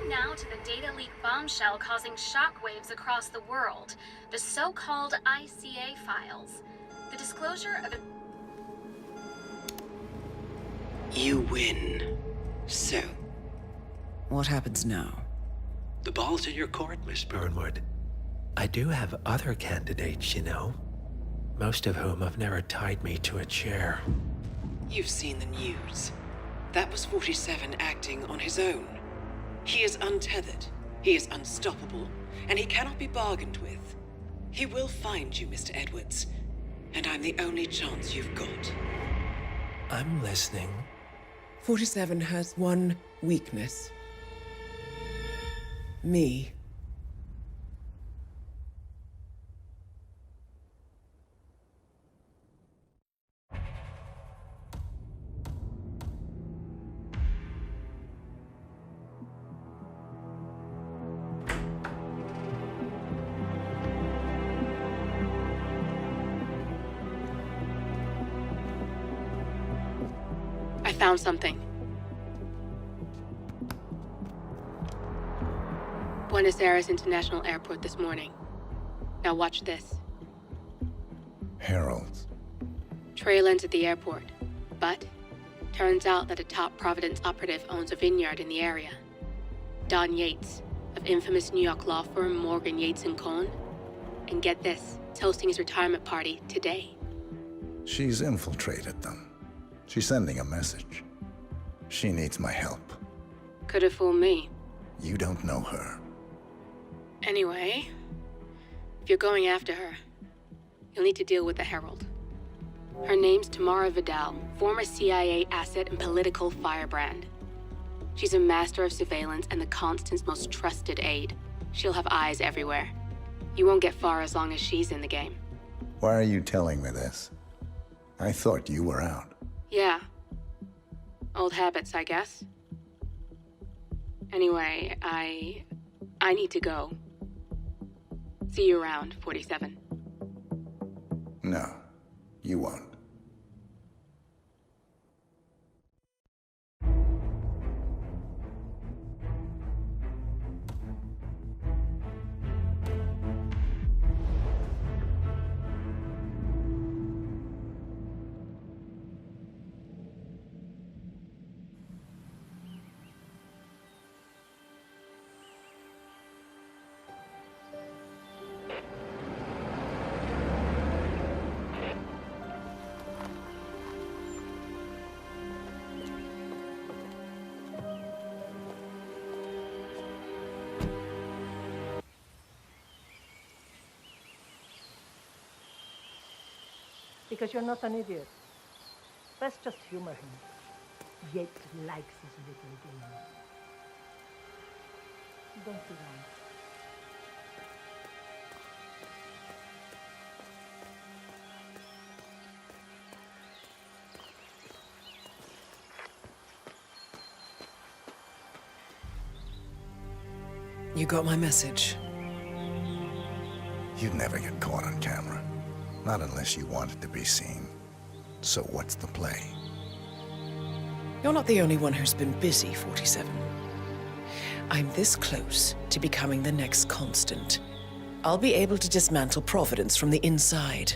Turn now to the data leak bombshell causing shockwaves across the world, the so-called ICA files. The disclosure of... You win. So? What happens now? The ball's in your court, Miss Burnwood. I do have other candidates, you know. Most of whom have never tied me to a chair. You've seen the news. That was 47 acting on his own. He is untethered, he is unstoppable, and he cannot be bargained with. He will find you, Mr. Edwards, and I'm the only chance you've got. I'm listening. 47 has one weakness. Me. I found something. Buenos Aires International Airport this morning. Now watch this. Heralds. Trail ends at the airport, but turns out that a top Providence operative owns a vineyard in the area. Don Yates, of infamous New York law firm Morgan, Yates & Cohn. And get this, is hosting his retirement party today. She's infiltrated them. She's sending a message. She needs my help. Could have fooled me. You don't know her. Anyway, if you're going after her, you'll need to deal with the Herald. Her name's Tamara Vidal, former CIA asset and political firebrand. She's a master of surveillance and the Constant's most trusted aide. She'll have eyes everywhere. You won't get far as long as she's in the game. Why are you telling me this? I thought you were out. Yeah. Old habits, I guess. Anyway, I need to go. See you around, 47. No, you won't. Because you're not an idiot. Let's just humor him. Yates likes his little games. Don't sit down. You got my message. You'd never get caught on camera. Not unless you wanted to be seen. So what's the play? You're not the only one who's been busy, 47. I'm this close to becoming the next Constant. I'll be able to dismantle Providence from the inside.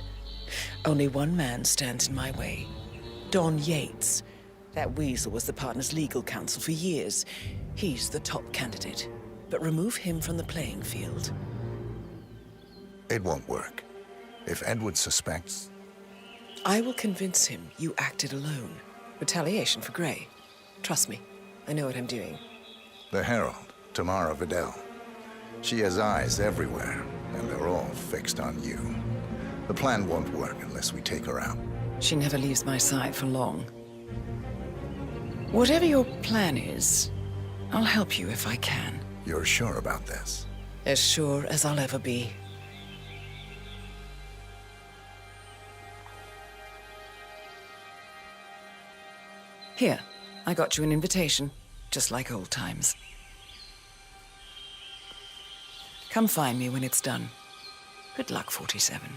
Only one man stands in my way. Don Yates. That weasel was the partner's legal counsel for years. He's the top candidate. But remove him from the playing field. It won't work. If Edward suspects... I will convince him you acted alone. Retaliation for Grey. Trust me, I know what I'm doing. The Herald, Tamara Vidal. She has eyes everywhere, and they're all fixed on you. The plan won't work unless we take her out. She never leaves my side for long. Whatever your plan is, I'll help you if I can. You're sure about this? As sure as I'll ever be. Here, I got you an invitation, just like old times. Come find me when it's done. Good luck, 47.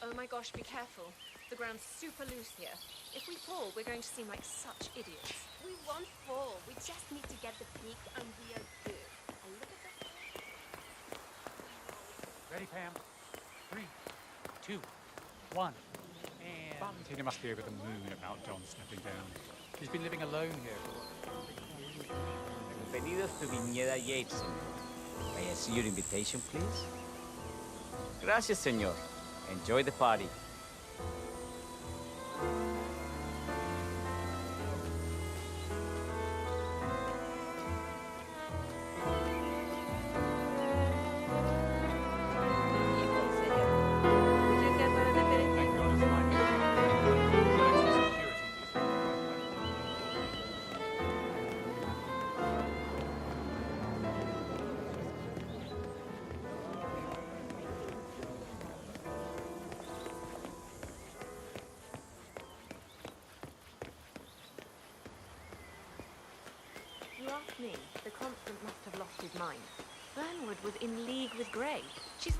Oh my gosh, be careful. The ground's super loose here. If we fall, we're going to seem like such idiots. We won't fall. We just need to get the peak and we are good. And look at the... Ready, Pam? 3, 2, 1. And Argentina must be over the moon about John stepping down. He's been living alone here. Bienvenidos to Viñeda Yates. May I see your invitation, please? Gracias, señor. Enjoy the party. You ask me, the Constant must have lost his mind. Burnwood was in league with Grey. She's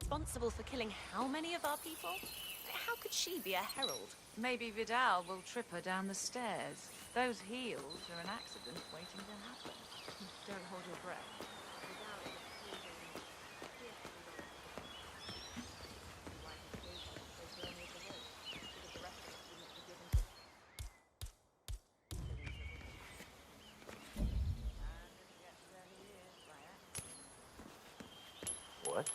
responsible for killing how many of our people? How could she be a herald? Maybe Vidal will trip her down the stairs. Those heels are an accident waiting to happen. Don't hold your breath. What?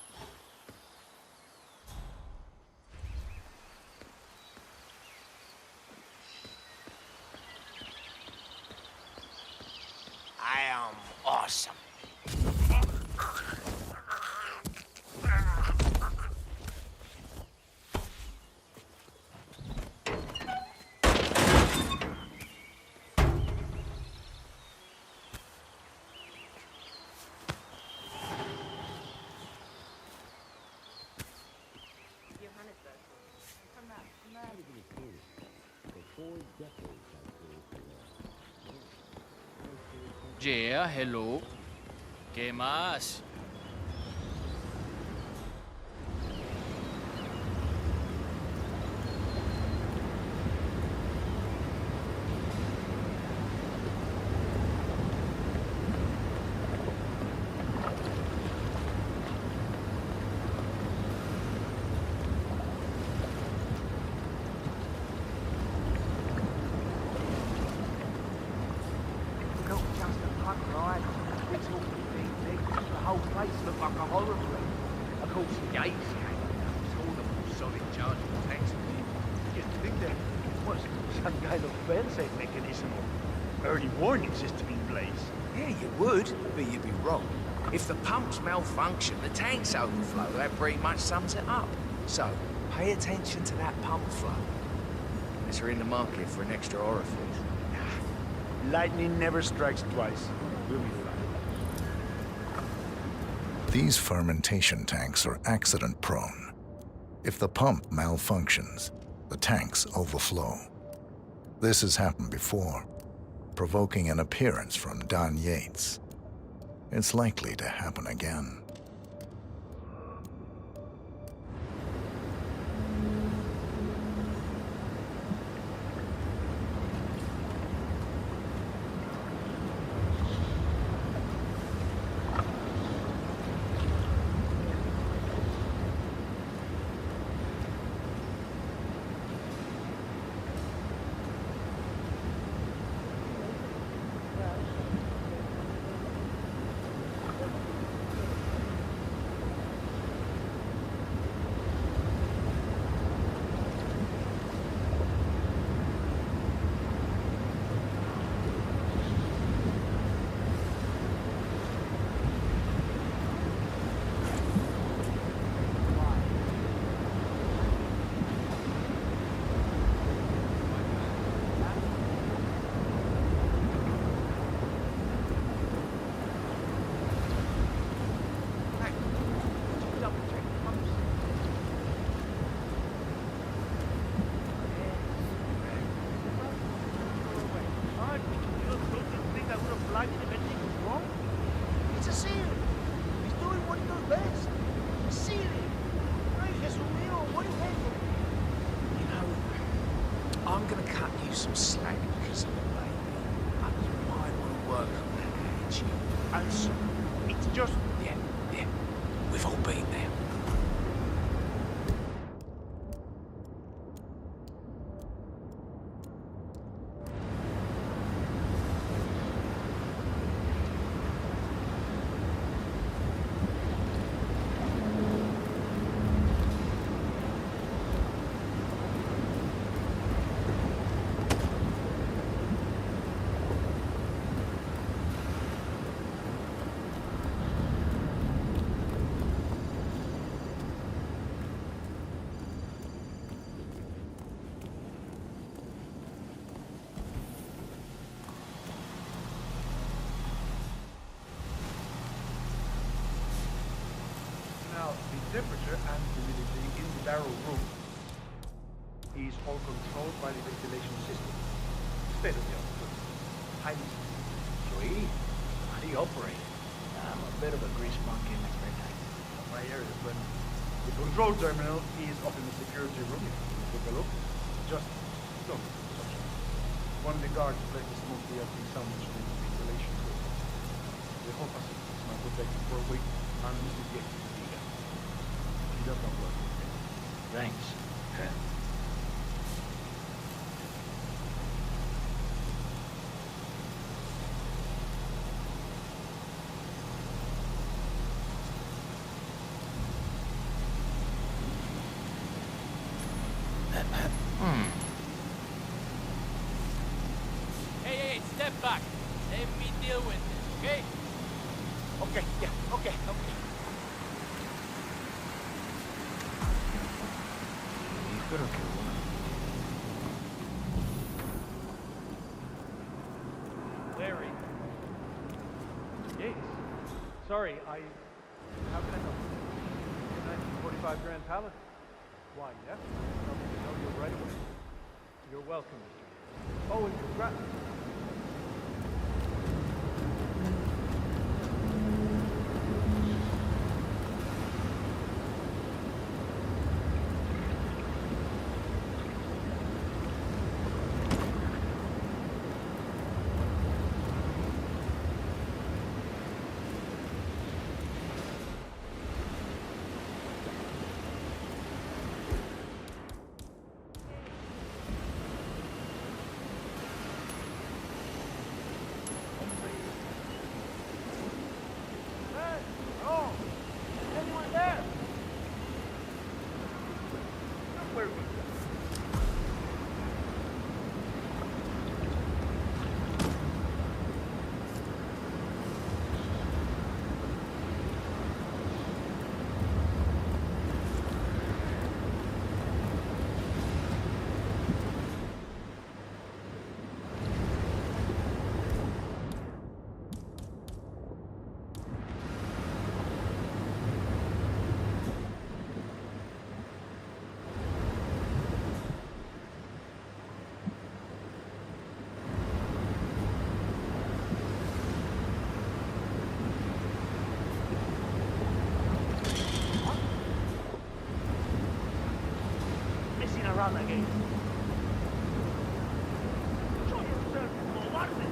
I am awesome. Yeah, hello. ¿Qué más? Mechanism or early warning system in place. Yeah, you would, but you'd be wrong. If the pumps malfunction, the tanks overflow, that pretty much sums it up. So, pay attention to that pump flow. Unless you're in the market for an extra orifice. Lightning never strikes twice. We'll be fine. These fermentation tanks are accident-prone. If the pump malfunctions, the tanks overflow. This has happened before, provoking an appearance from Don Yates. It's likely to happen again. you some slack because of the baby. But you might want to work on that attitude. And so, it's just... Yeah. We've all been there. Now, the temperature and humidity in the barrel room is all controlled by the ventilation system. State of the art. Highly Sweet. How do you operate? I'm a bit of a grease monkey in my spare time. my area, but the control terminal is up in the security room. If you take a look, just don't touch it. One of the guards places mostly at the sandwich in the ventilation room. The whole facility is now protected for a week, and this is yet to be done. He does not work. Thanks. Hey, step back. Let me deal with this, okay? Okay, yeah, okay. Pero qué bueno. Larry. Yes. Sorry, how can I help you? 1945 Grand Palace? Why, yeah? Tell me to know you right away. You're welcome, Mr. Oh, and congrats. Around again. Show yourself, cobarde!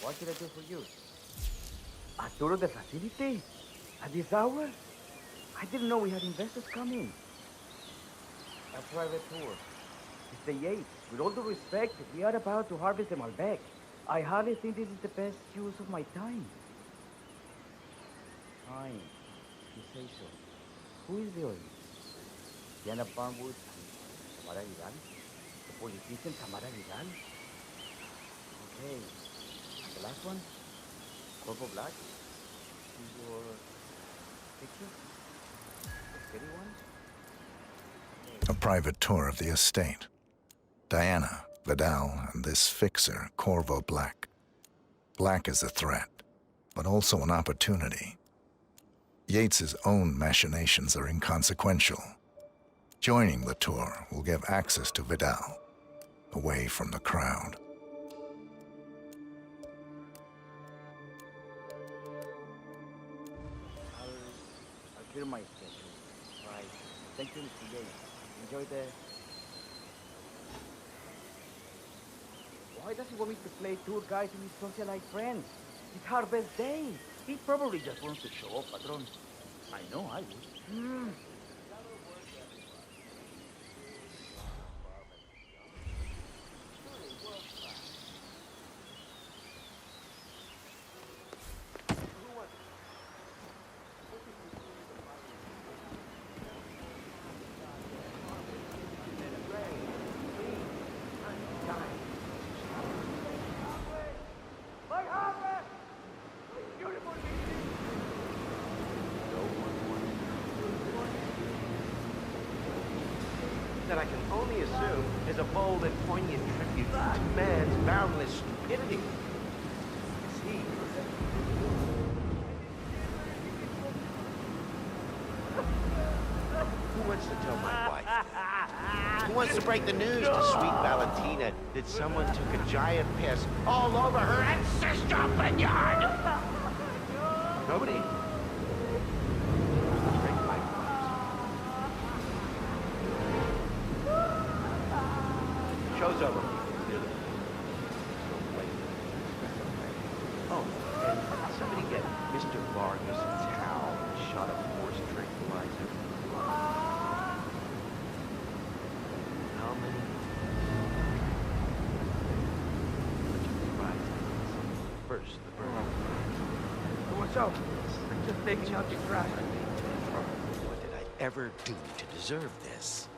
What can I do for you? A tour of the facility? At this hour? I didn't know we had investors coming. A private tour. Mr. Yates, with all due respect, we are about to harvest the Malbec. I hardly think this is the best use of my time. Fine. If you say so. Who is the audience? Diana Barnwood and Tamara Vidal? The politician Tamara Vidal? Okay. And the last one? Corporal Black? Is your picture? The steady one? A private tour of the estate. Diana, Vidal, and this fixer, Corvo Black. Black is a threat, but also an opportunity. Yates's own machinations are inconsequential. Joining the tour will give access to Vidal, away from the crowd. I'll clear my schedule. Right. Thank you, Mr. Yates. Enjoy the... Why does he want me to play tour guide to his socialite friends? It's harvest day. He probably just wants to show off, Patron. I know I would. That I can only assume is a bold and poignant tribute to man's boundless stupidity. See? Who wants to tell my wife? Who wants to break the news to sweet Valentina that someone took a giant piss all over her ancestral vineyard? Nobody? Show's over. Oh, and somebody get Mr. Vargas a towel and a shot of horse tranquilizer. How many? First, the burn. What's up? I'm just taking out the trash. What did I ever do to deserve this?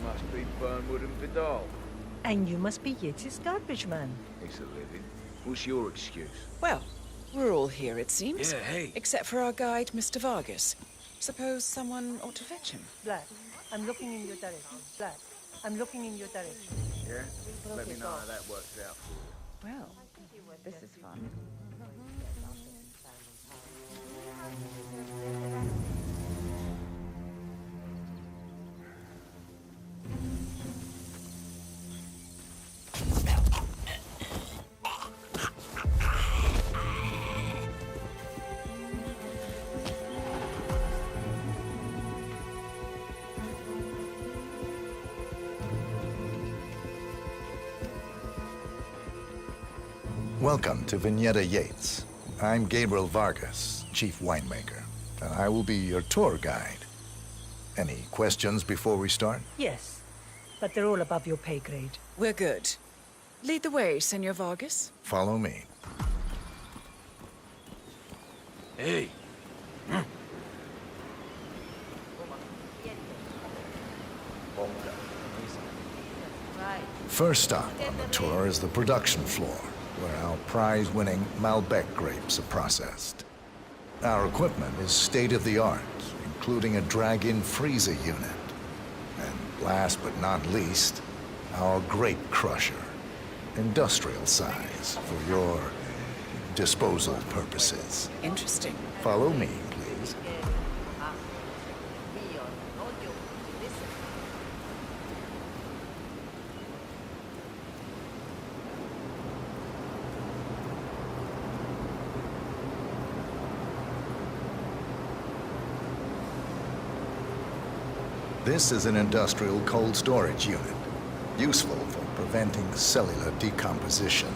Must be Burnwood and Vidal. And you must be Yates's garbage man. It's a living. What's your excuse? Well, we're all here, it seems. Yeah, hey. Except for our guide, Mr. Vargas. Suppose someone ought to fetch him. Black, I'm looking in your direction. Black, I'm looking in your direction. Yeah? Let me know how that works out for you. Well, this is fun. Welcome to Vignetta Yates. I'm Gabriel Vargas, chief winemaker, and I will be your tour guide. Any questions before we start? Yes, but they're all above your pay grade. We're good. Lead the way, Senor Vargas. Follow me. Hey! First stop on the tour is the production floor, where our prize-winning Malbec grapes are processed. Our equipment is state-of-the-art, including a drag-in freezer unit. And last but not least, our grape crusher, industrial size for your disposal purposes. Interesting. Follow me, please. This is an industrial cold storage unit, useful for preventing cellular decomposition.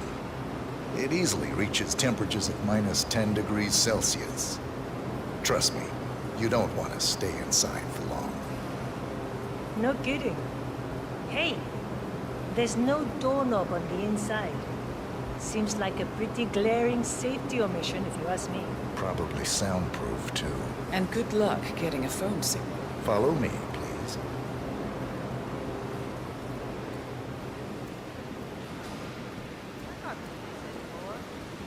It easily reaches temperatures of -10 degrees Celsius. Trust me, you don't want to stay inside for long. No kidding. Hey, there's no doorknob on the inside. Seems like a pretty glaring safety omission, if you ask me. Probably soundproof, too. And good luck getting a phone signal. Follow me, please.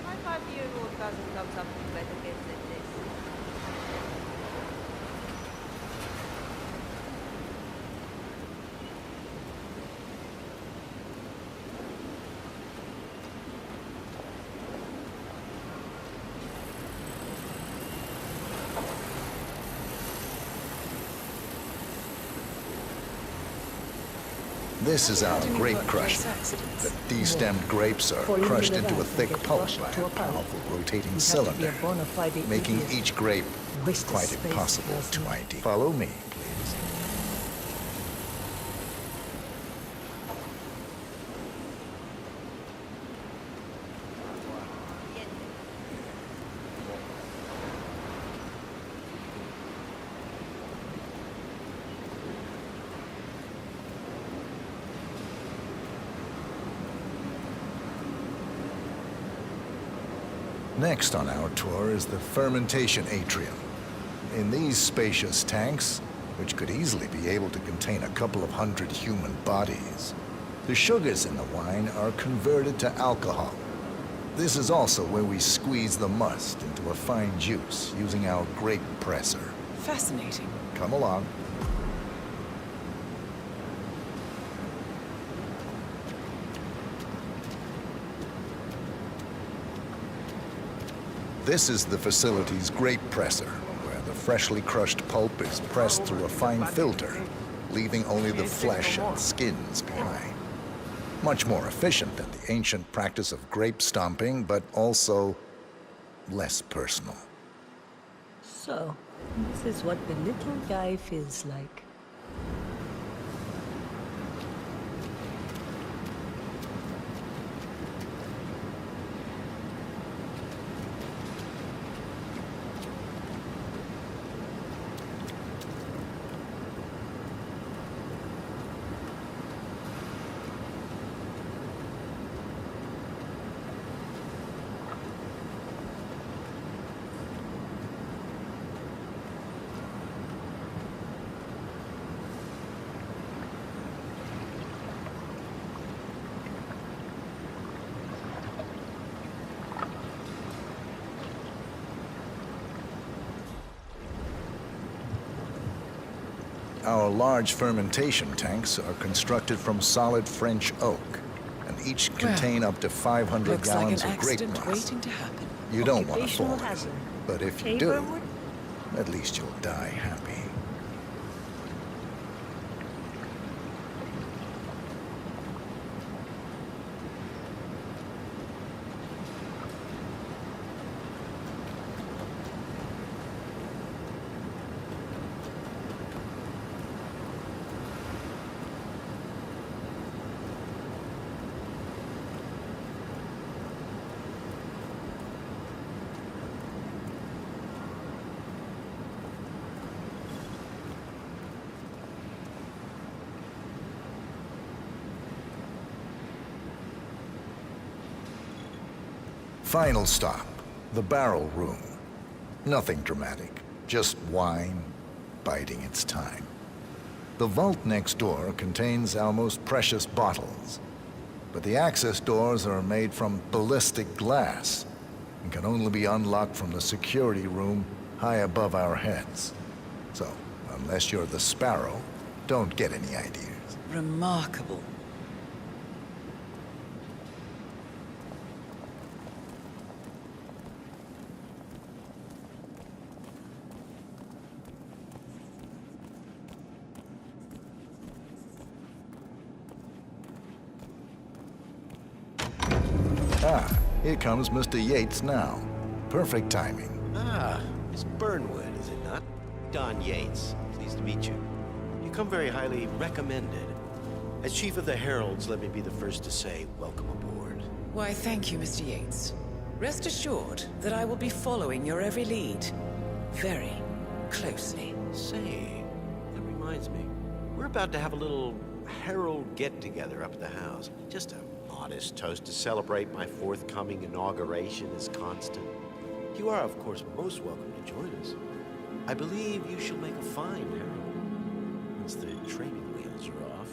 My 5-year-old cousin comes up with better kids than this. This is our grape crusher. The destemmed grapes are crushed into a thick pulp by a powerful rotating cylinder, making each grape quite impossible to ID. Follow me, please. Next on our tour is the fermentation atrium. In these spacious tanks, which could easily be able to contain a couple of hundred human bodies, the sugars in the wine are converted to alcohol. This is also where we squeeze the must into a fine juice using our grape presser. Fascinating. Come along. This is the facility's grape presser, where the freshly crushed pulp is pressed through a fine filter, leaving only the flesh and skins behind. Much more efficient than the ancient practice of grape stomping, but also less personal. So, this is what the little guy feels like. Our large fermentation tanks are constructed from solid French oak, and each contain up to 500 looks gallons like an of grape accident must. waiting to happen. You don't want to Occupational fall in, hazard. but if you do, at least you'll die happy. Final stop, the barrel room. Nothing dramatic, just wine biding its time. The vault next door contains our most precious bottles, but the access doors are made from ballistic glass and can only be unlocked from the security room high above our heads. So, unless you're the Sparrow, don't get any ideas. Remarkable. Here comes Mr. Yates now. Perfect timing. Ah, Miss Burnwood, is it not? Don Yates. Pleased to meet you. You come very highly recommended. As Chief of the Heralds, let me be the first to say welcome aboard. Why, thank you, Mr. Yates. Rest assured that I will be following your every lead. Very closely. Say, that reminds me. We're about to have a little Herald get-together up at the house. Just a modest toast to celebrate my forthcoming inauguration as Constant. You are, of course, most welcome to join us. I believe you shall make a fine Herald, once the training wheels are off.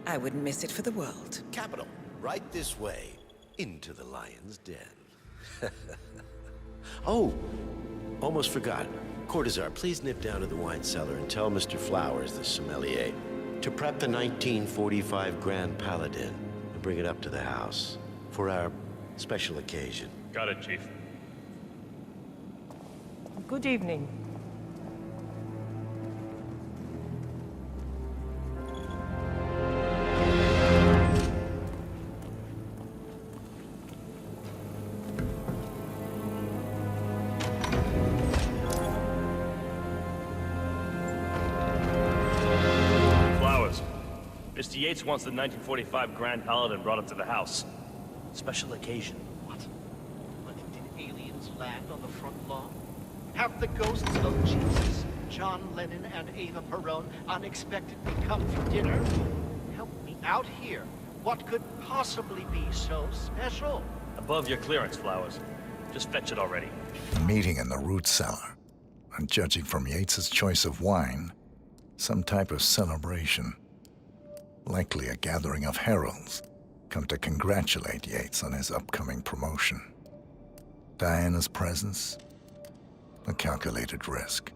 I wouldn't miss it for the world. Capital. Right this way, into the lion's den. Oh, almost forgot. Cortazar, please nip down to the wine cellar and tell Mr. Flowers, the sommelier, to prep the 1945 Grand Paladin and bring it up to the house for our special occasion. Got it, Chief. Good evening. Mr. Yates wants the 1945 Grand Paladin brought up to the house. Special occasion. What? Did aliens land on the front lawn? Have the ghosts of Jesus, John Lennon, and Eva Perón unexpectedly come for dinner? Help me out here. What could possibly be so special? Above your clearance, Flowers. Just fetch it already. A meeting in the root cellar. And judging from Yates's choice of wine, some type of celebration. Likely a gathering of heralds come to congratulate Yates on his upcoming promotion. Diana's presence, a calculated risk.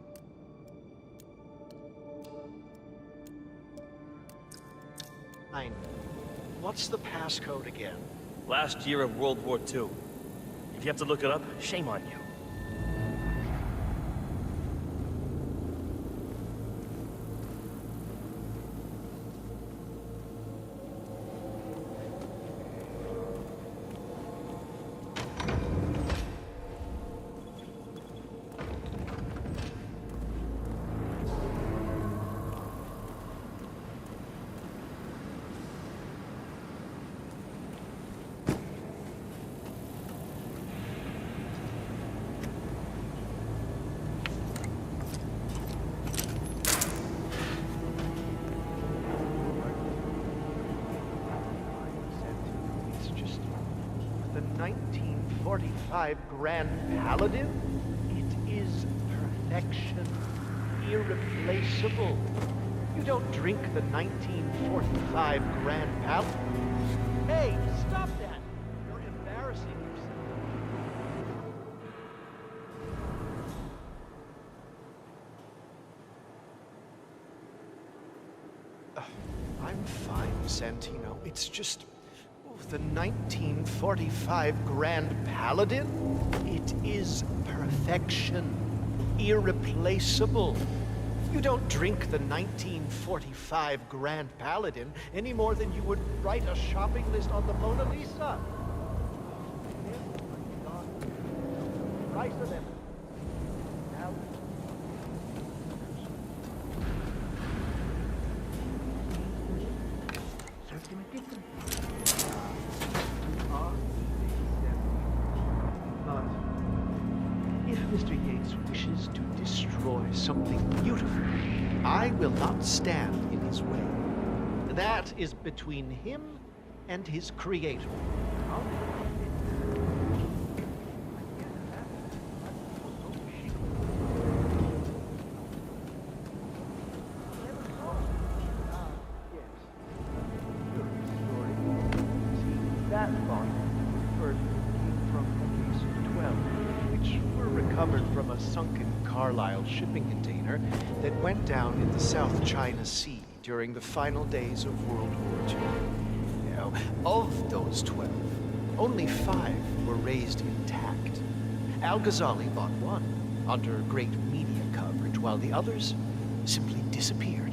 Fine. What's the passcode again? Last year of World War II. If you have to look it up, shame on you. The 1945 Grand Paladin? It is perfection. Irreplaceable. You don't drink the 1945 Grand Paladin. Hey, stop that! You're embarrassing yourself. I'm fine, Santino. It's just... the 1945 Grand Paladin? It is perfection. Irreplaceable. You don't drink the 1945 Grand Paladin any more than you would write a shopping list on the Mona Lisa. Price of them. Now. If Mr. Yates wishes to destroy something beautiful, I will not stand in his way. That is between him and his creator. That thought first came from a case of 12, which were recovered from a sunken Carlisle shipping container that went down in the South China Sea during the final days of World War II. Now, of those 12, only 5 were raised intact. Al-Ghazali bought one under great media coverage, while the others simply disappeared,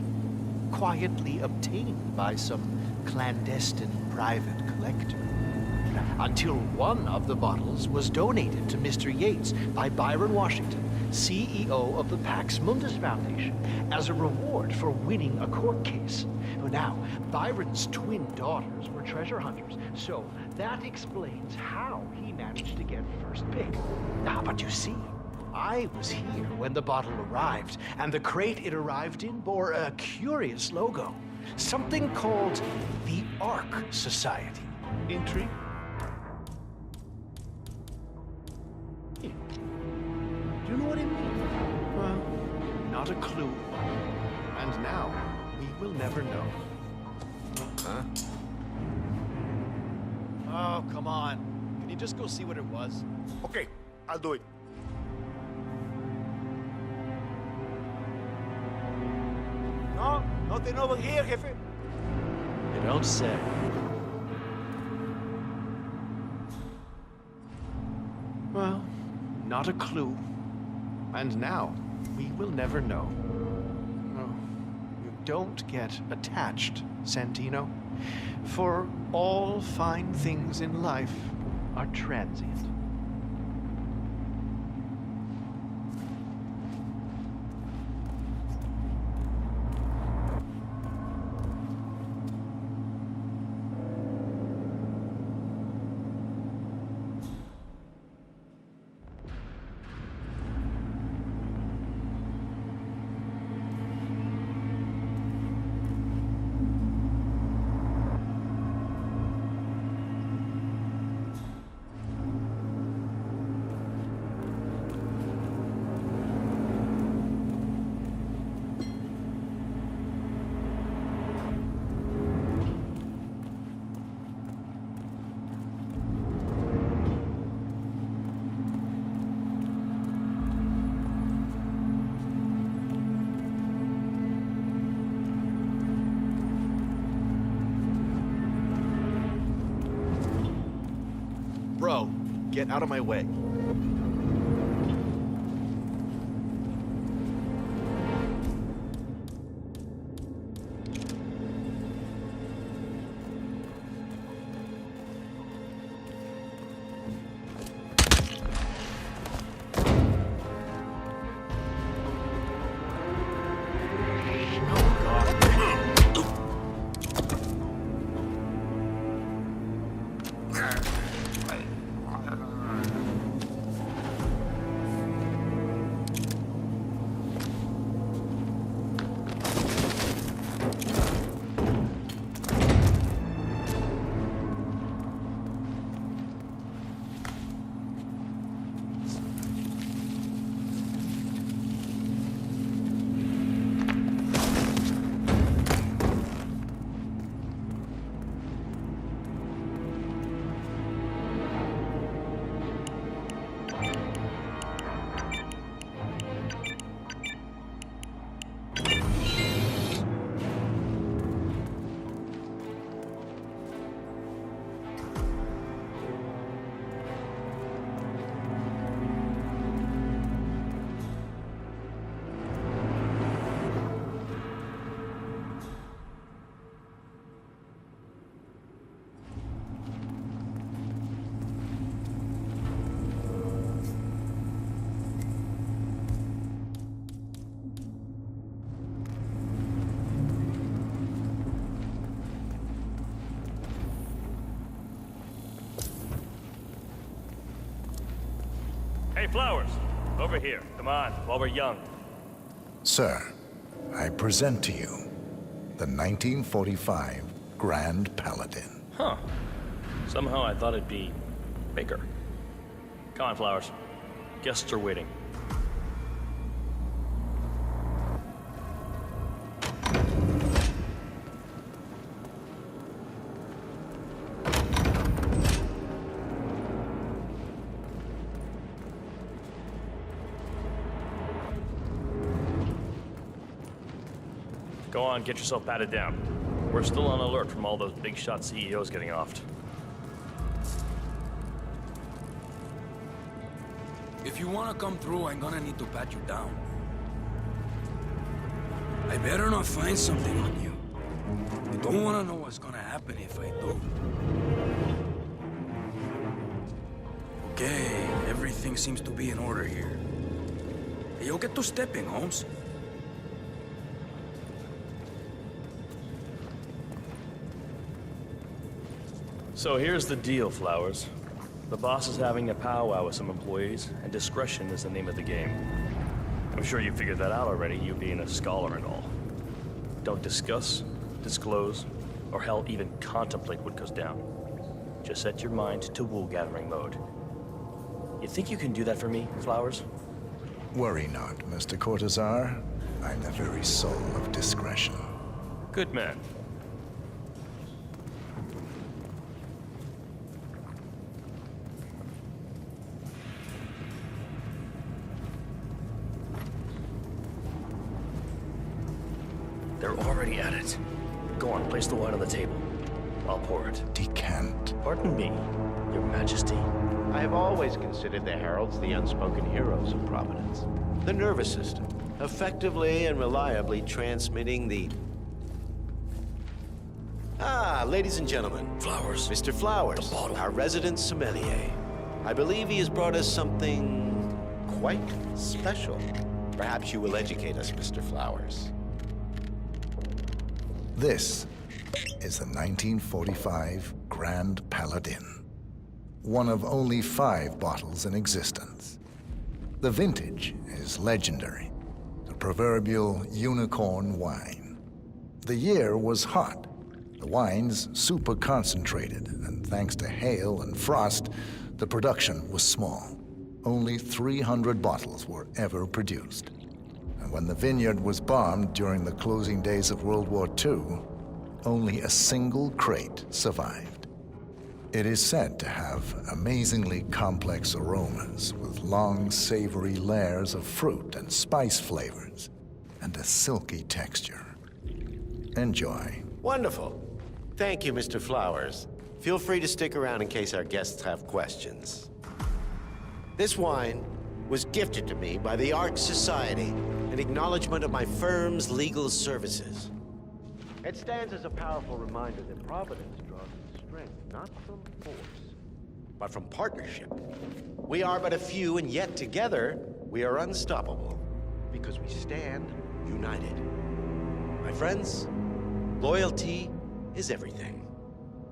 quietly obtained by some clandestine private collector. until one of the bottles was donated to Mr. Yates by Byron Washington, CEO of the Pax Mundus Foundation, as a reward for winning a court case. Now, Byron's twin daughters were treasure hunters, so that explains how he managed to get first pick. But you see, I was here when the bottle arrived, and the crate it arrived in bore a curious logo. Something called the Ark Society. Intrigue? Do you know what it means? Well, not a clue. And now, we will never know. Huh? Oh, come on. Can you just go see what it was? Okay, I'll do it. No, nothing over here, Jefe. You don't say. Well, not a clue. And now, we will never know. Oh, you don't get attached, Santino. For all fine things in life are transient. Bro, get out of my way. Hey, Flowers! Over here. Come on, while we're young. Sir, I present to you the 1945 Grand Paladin. Huh. Somehow I thought it'd be bigger. Come on, Flowers. Guests are waiting. Go on, get yourself patted down. We're still on alert from all those big shot CEOs getting offed. If you wanna come through, I'm gonna need to pat you down. I better not find something on you. I don't wanna know what's gonna happen if I do. Everything seems to be in order here. You'll get to stepping, Holmes. So here's the deal, Flowers. The boss is having a powwow with some employees, and discretion is the name of the game. I'm sure you figured that out already, you being a scholar and all. Don't discuss, disclose, or hell, even contemplate what goes down. Just set your mind to wool-gathering mode. You think you can do that for me, Flowers? Worry not, Mr. Cortazar. I'm the very soul of discretion. Good man. They're already at it. Go on, place the wine on the table. I'll pour it. Decant. Pardon me, Your Majesty. I have always considered the heralds the unspoken heroes of Providence. The nervous system, effectively and reliably transmitting the... Ah, ladies and gentlemen. Flowers. Mr. Flowers, our resident sommelier. I believe he has brought us something quite special. Perhaps you will educate us, Mr. Flowers. This is the 1945 Grand Paladin. One of only 5 bottles in existence. The vintage is legendary, the proverbial unicorn wine. The year was hot, the wine's super concentrated, and thanks to hail and frost, the production was small. Only 300 bottles were ever produced. And when the vineyard was bombed during the closing days of World War II, only a single crate survived. It is said to have amazingly complex aromas with long, savory layers of fruit and spice flavors, and a silky texture. Enjoy. Wonderful. Thank you, Mr. Flowers. Feel free to stick around in case our guests have questions. This wine was gifted to me by the Arch Society in acknowledgement of my firm's legal services. It stands as a powerful reminder that Providence draws its strength not from force, but from partnership. We are but a few, and yet together we are unstoppable because we stand united. My friends, loyalty is everything,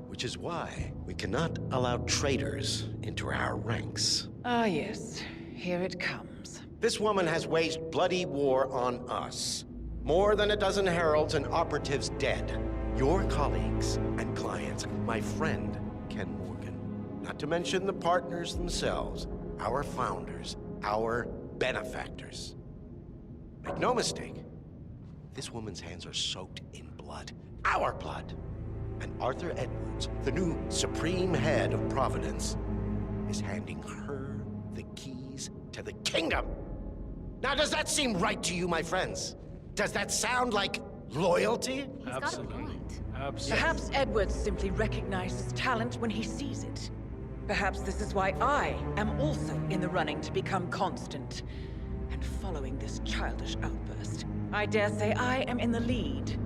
which is why we cannot allow traitors into our ranks. Ah, yes. Here it comes. This woman has waged bloody war on us. More than a dozen heralds and operatives dead. Your colleagues and clients, my friend, Ken Morgan. Not to mention the partners themselves, our founders, our benefactors. Make no mistake, this woman's hands are soaked in blood. Our blood. And Arthur Edwards, the new supreme head of Providence, is handing her the keys to the kingdom. Now, does that seem right to you, my friends? Does that sound like loyalty? Absolutely. Absolutely. Perhaps Edwards simply recognizes talent when he sees it. Perhaps this is why I am also in the running to become constant. And following this childish outburst, I dare say I am in the lead.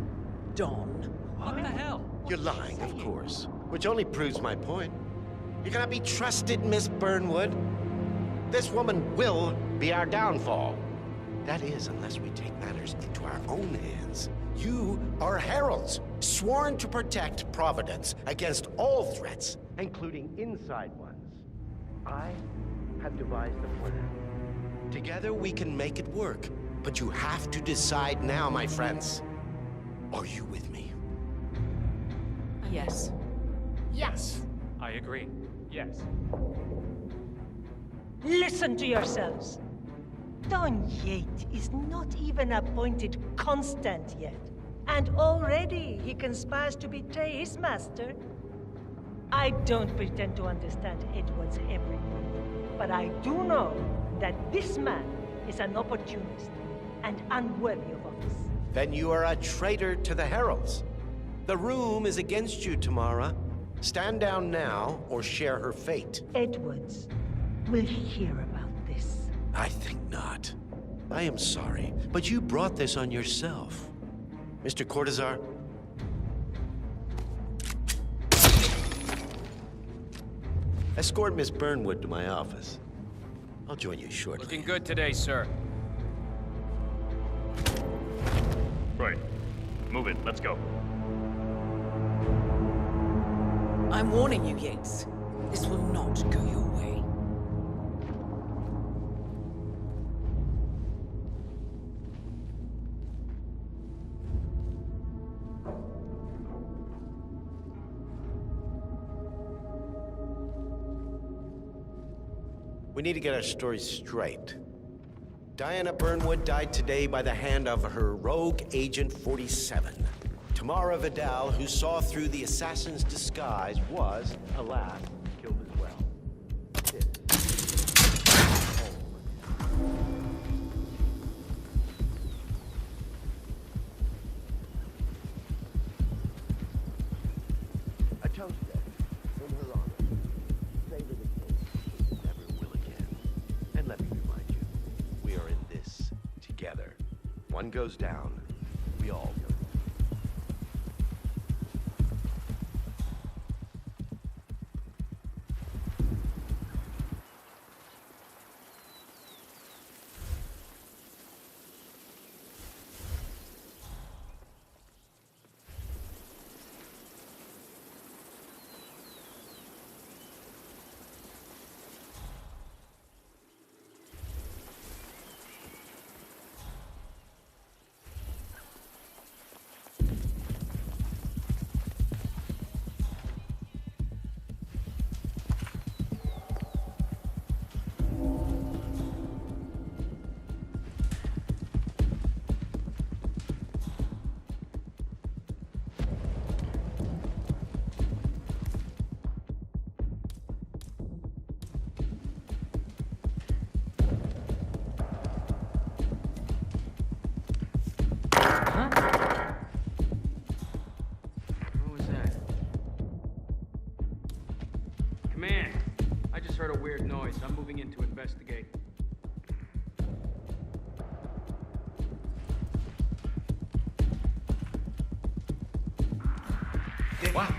Dawn. What the hell? You're lying, of course, which only proves my point. You cannot be trusted, Miss Burnwood. This woman will be our downfall. That is, unless we take matters into our own hands. You are heralds, sworn to protect Providence against all threats, including inside ones. I have devised a plan. Together we can make it work, but you have to decide now, my friends. Are you with me? Yes. Yes. I agree. Yes. Listen to yourselves. Don Yates is not even appointed constant yet. And already he conspires to betray his master. I don't pretend to understand Edward's every move, but I do know that this man is an opportunist and unworthy of office. Then you are a traitor to the heralds. The room is against you, Tamara. Stand down now or share her fate. Edwards will hear about this. I think not. I am sorry, but you brought this on yourself. Mr. Cortazar? Escort Miss Burnwood to my office. I'll join you shortly. Looking good today, sir. Right. Move it. Let's go. I'm warning you, Yates. This will not go your way. We need to get our story straight. Diana Burnwood died today by the hand of her rogue Agent 47. Tamara Vidal, who saw through the assassin's disguise, was, alas, killed as well. A toast in her honor. Savor the king. Never will again. And let me remind you, we are in this together. One goes down, we all go. Command, I just heard a weird noise. I'm moving in to investigate. What?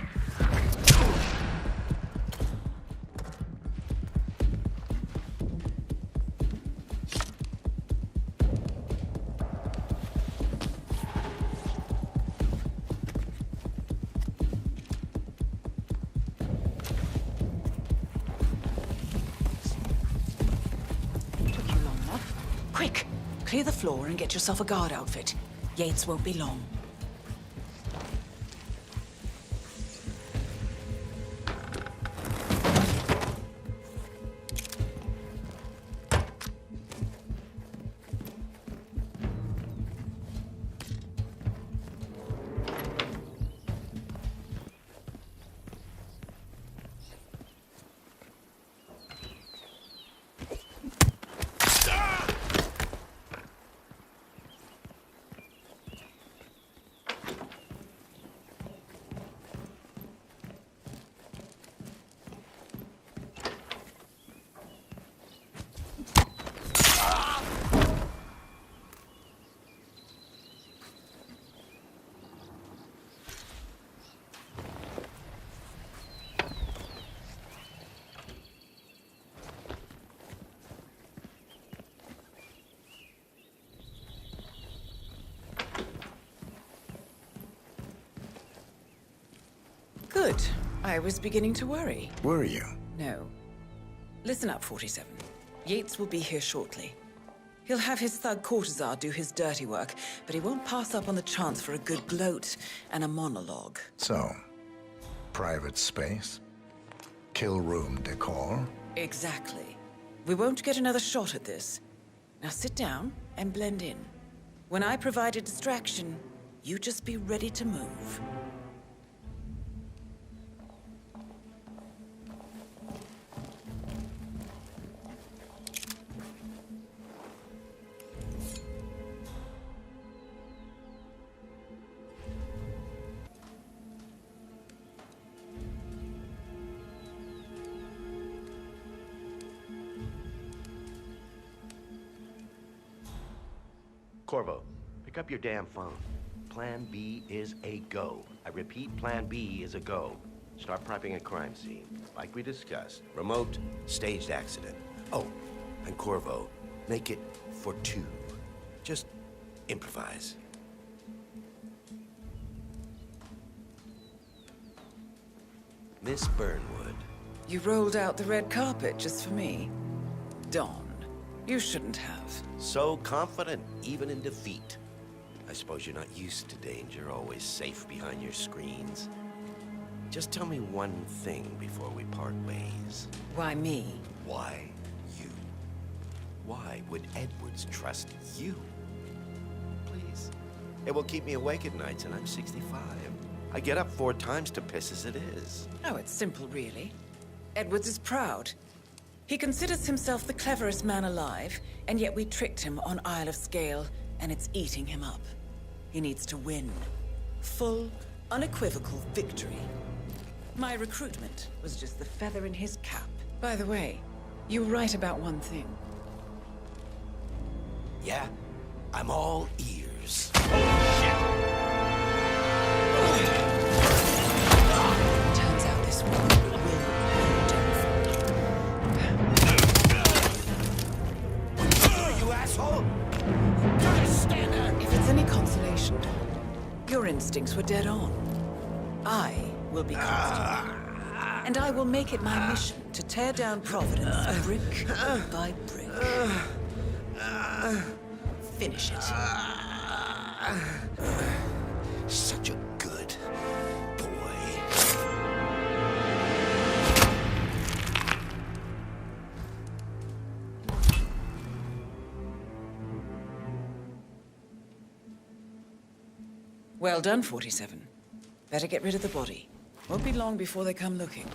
Quick! Clear the floor and get yourself a guard outfit. Yates won't be long. Good. I was beginning to worry. Were you? No. Listen up, 47. Yates will be here shortly. He'll have his thug courtesan do his dirty work, but he won't pass up on the chance for a good gloat and a monologue. So, private space? Kill room decor? Exactly. We won't get another shot at this. Now sit down and blend in. When I provide a distraction, you just be ready to move. Corvo, pick up your damn phone. Plan B is a go. I repeat, Plan B is a go. Start prepping a crime scene. Like we discussed. Remote, staged accident. Oh, and Corvo. Make it for 2. Just improvise. Miss Burnwood. You rolled out the red carpet just for me. Don, you shouldn't have. So confident, even in defeat. I suppose you're not used to danger, always safe behind your screens. Just tell me one thing before we part ways. Why me? Why you? Why would Edwards trust you? Please. It will keep me awake at nights, and I'm 65. I get up 4 times to piss as it is. Oh, it's simple, really. Edwards is proud. He considers himself the cleverest man alive, and yet we tricked him on Isle of Scale, and it's eating him up. He needs to win. Full, unequivocal victory. My recruitment was just the feather in his cap. By the way, you were right about one thing. Yeah? I'm all ears. Turns out this one will You asshole! Just stand there! If it's any consolation, your instincts were dead on. I will be constant. And I will make it my mission to tear down Providence brick by brick. Finish it. Such a good boy. Well done, 47. Better get rid of the body. Won't be long before they come looking.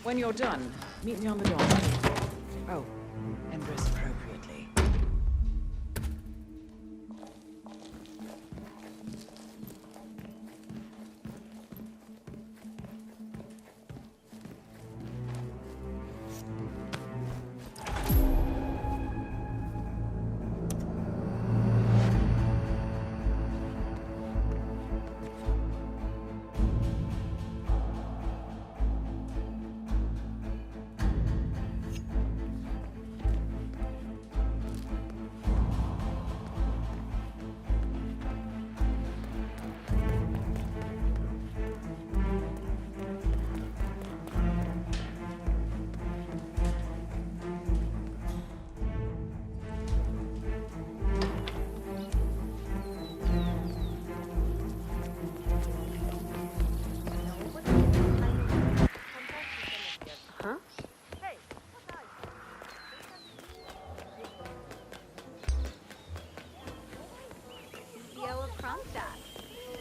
When you're done, meet me on the dock. Oh, and dress appropriately.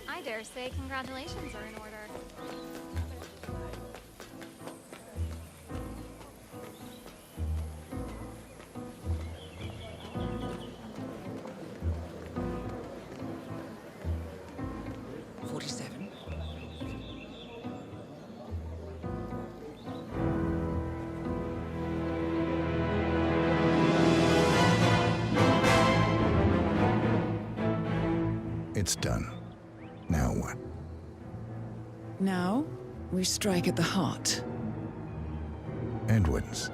I dare say congratulations are in order. It's done. Now what? Now, we strike at the heart. Edwards.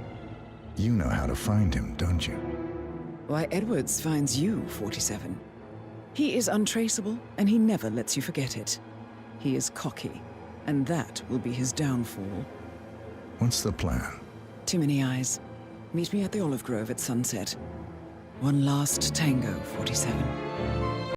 You know how to find him, don't you? Why, Edwards finds you, 47. He is untraceable, and he never lets you forget it. He is cocky, and that will be his downfall. What's the plan? Too many eyes. Meet me at the Olive Grove at sunset. One last tango, 47.